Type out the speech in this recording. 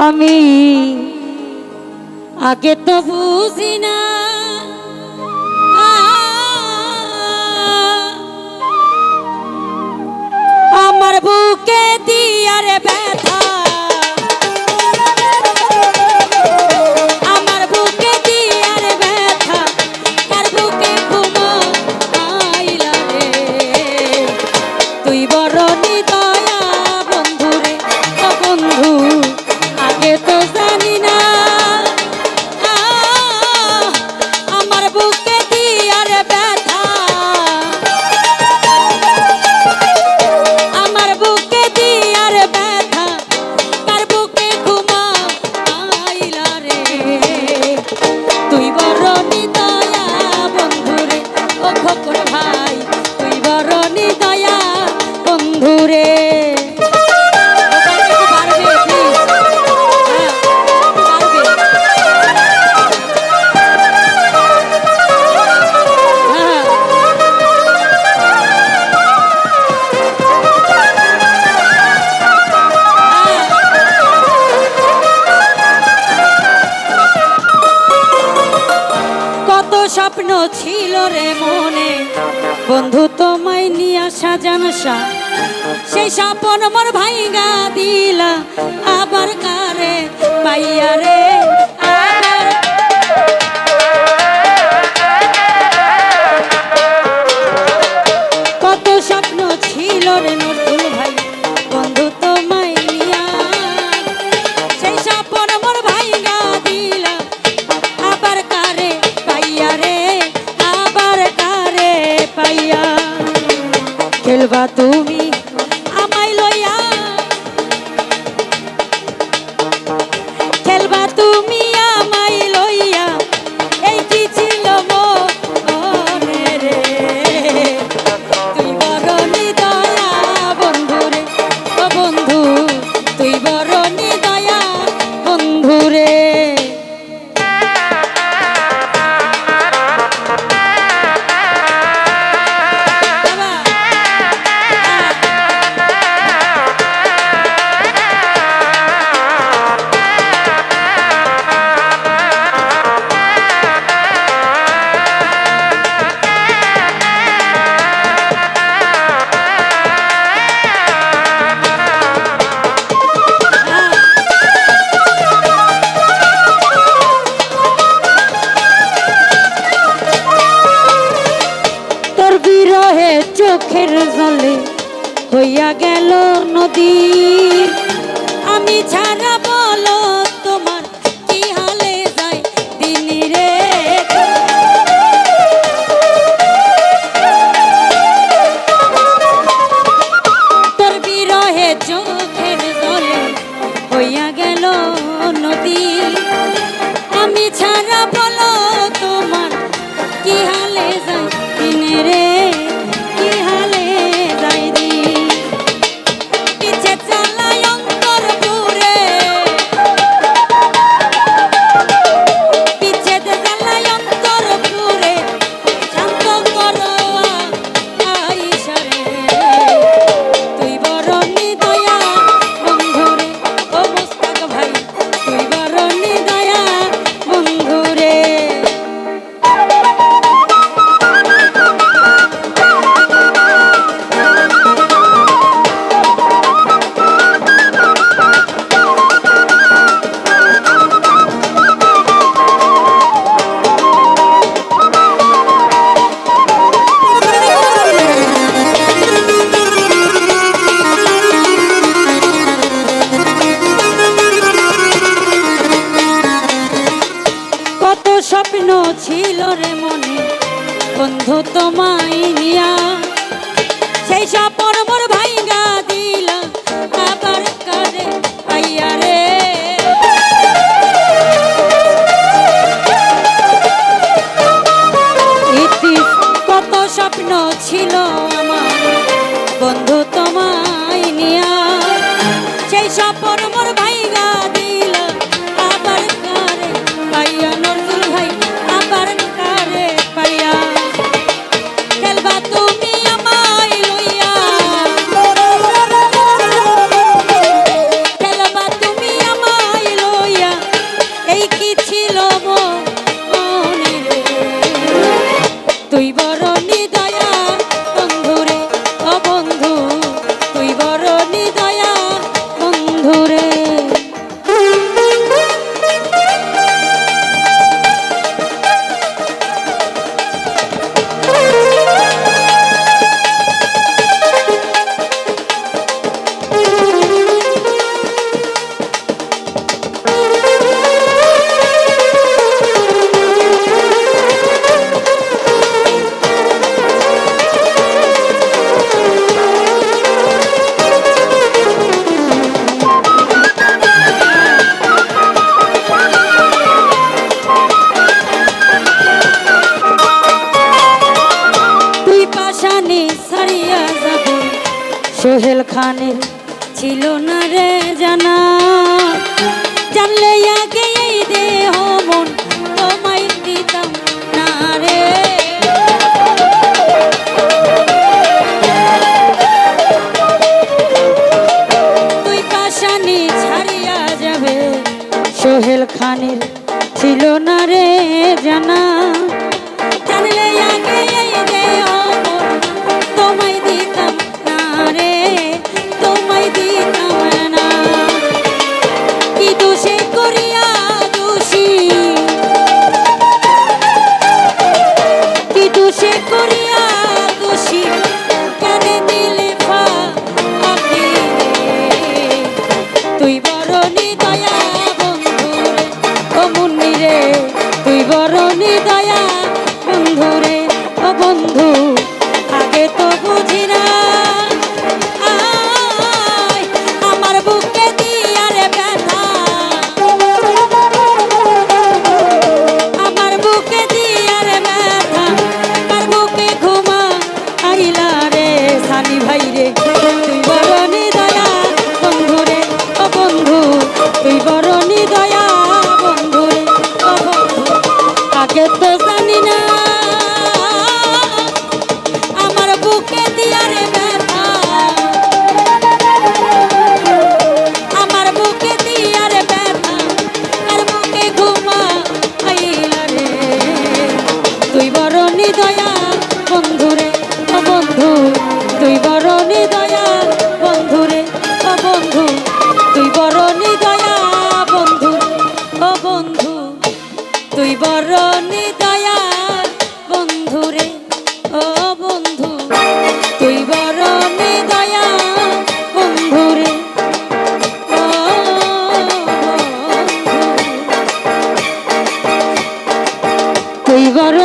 আমি আগে তো বুঝি না আমার বুকে দিয়ার ব্যথা আমার বুকে দিয়ার ব্যথা কার বুকে ঘুমো আইলা রে তুই বড় নিদয়া বন্ধু রে ও বন্ধু আগে তো জানি না আমার বুকে দিয়ার ব্যথা আমার বুকে দিয়ার ব্যথা কার বুকে ঘুমা আইলা রে তুই বড় নিদয়া বন্ধু রে ও খোকর ভাই তুই বড় নিদয়া বন্ধু রে স্বপ্ন ছিল রে মনে বন্ধু তোমায় নিয়া সাজানসা সেই স্বপ্ন মোর ভাইঙ্গা দিলা আবার কারে পাইয়া রে কত স্বপ্ন ছিল রে নতুন ভাই বন্ধু তোমায় নিয়া সেই স্বপ্ন মোর ভাইঙ্গা দিলা আবার কারে পাইয়া রে আবার কারে পাইয়া খেলবা তুমি আমায় লইয়া খেলবা তুমি আমায় লইয়া এই কি ছিল মনে রে তুই বড় নিদয়া বন্ধু রে ও বন্ধু তুই বড় নিদয়া বন্ধু রে বিরহে চোখের জলে হইয়া গেল নদী আমি ছাড়া বলো তোমার কি হালে যায় দিন রে তোর বিরহে চোখের জলে হইয়া গেল নদী আমি ছাড়া বলো তোমার কি হালে যায় দিন রে কি হালে যাই দি পিছে চালাই অন্তর পুরে পিছে চালাই অন্তর পুরে শান্ত করো আইসা রে তুই বড় নিদয়া বন্ধু রে ও মুস্তাক ভাই তুই বড় নিদয়া বন্ধু রে স্বপ্ন ছিল রে মনে বন্ধু তোমায় নিয়া সেই স্বপ্ন মোর ভাইঙ্গা দিলা আবার কারে পাইয়া রে ইতি কত স্বপ্ন ছিল আমার বন্ধু তোমায় নিয়া সেই স্বপ্ন মোর ভাইঙ্গা দিলা আবার কারে পাইয়া নজরুল ভাই আবার কারে পাইয়া খেলবা তুমি আমায় লইয়া সোহেল খানের ছিল না রে জানা, জানলে আগে এই যে অমর তোমায় দিতাম না রে, তোমায় দিতাম না। কি দোষে করিয়া দোষী, কি দোষে করিয়া দোষী, কেন দিলে ফাঁকি রে? তুই বড় নিদয়া বন্ধুরে ও মুন্নি রে, তুই বড় নিদয়া বন্ধুরে ও বন্ধু, আগে তো বুঝি না আয় আমার বুকে দিয়ারে ব্যথা, আমার বুকে দিয়ারে ব্যথা, কার বুকে ঘুমা আইলা রে সানি ভাই রে, তুই বড় নিদয়া বন্ধুরে ও বন্ধু, তুই বড় নিদয়া বন্ধুরে ও বন্ধু, আগে তো জানি না আমার বুকে দিয়ারে ব্যথা, আমার বুকে দিয়ারে ব্যথা, আর বুকে ঘুমা আইলা রে, তুই বড় নিদয়া বন্ধুরে ও বন্ধু, তুই বড় নিদয়া বন্ধুরে ও বন্ধু, তুই বড় নিদয়া বন্ধু ও বন্ধু, তুই বড় নিদয়া বন্ধুরে ও বন্ধু, তুই বড় নিদয়া বন্ধুরে ও বন্ধু, তুই বড়